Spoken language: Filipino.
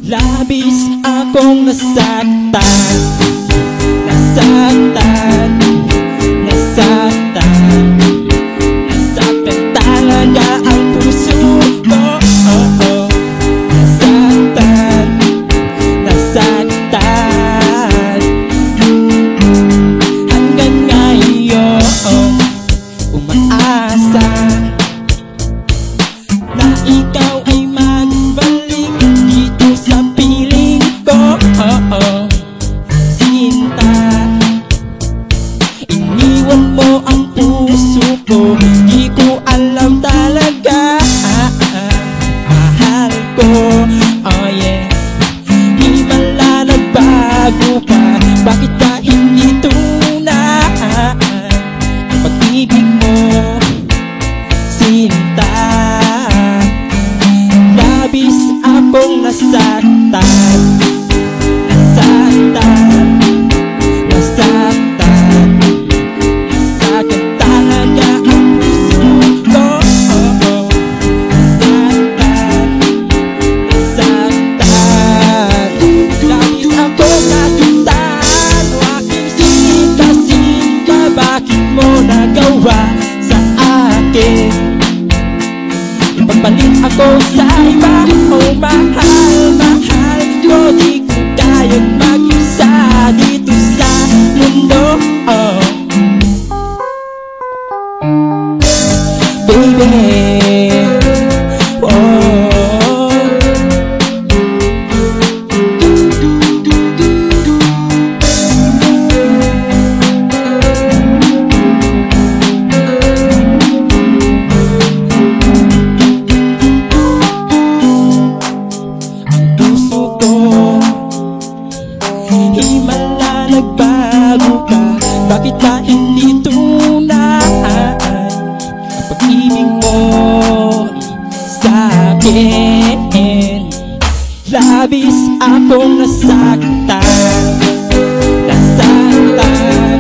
Labis akong nasaktan, nasaktan, nasaktan. Nasaktan talaga ang puso ko. Nasaktan, nasaktan. Hanggang ngayon umaasa na ikaw ay magbalik dito sa piling ko. Sinta, iniwan mo ang puso ko. Di ko alam talaga, mahal ko. Oh yeah, di mala nagbago ka. Bakit ka hindi tunay ang pag-ibig mo, Sinta? Labis akong nasaktan, nasaktan, nasaktan. Nasaktan talaga ang puso ko. Nasaktan, nasaktan. Labis akong nasaktan. O aking Sinta, Sinta, bakit mo nagawa sa akin? Ipapalit ako sa iba. Oh mahal, mahal ko. Di ko kayang mag-isa dito sa mundo. Baby, himala nagbago ka. Bakit ka hindi tunay ang pag-ibig mo sa akin? Labis akong nasaktan, nasaktan,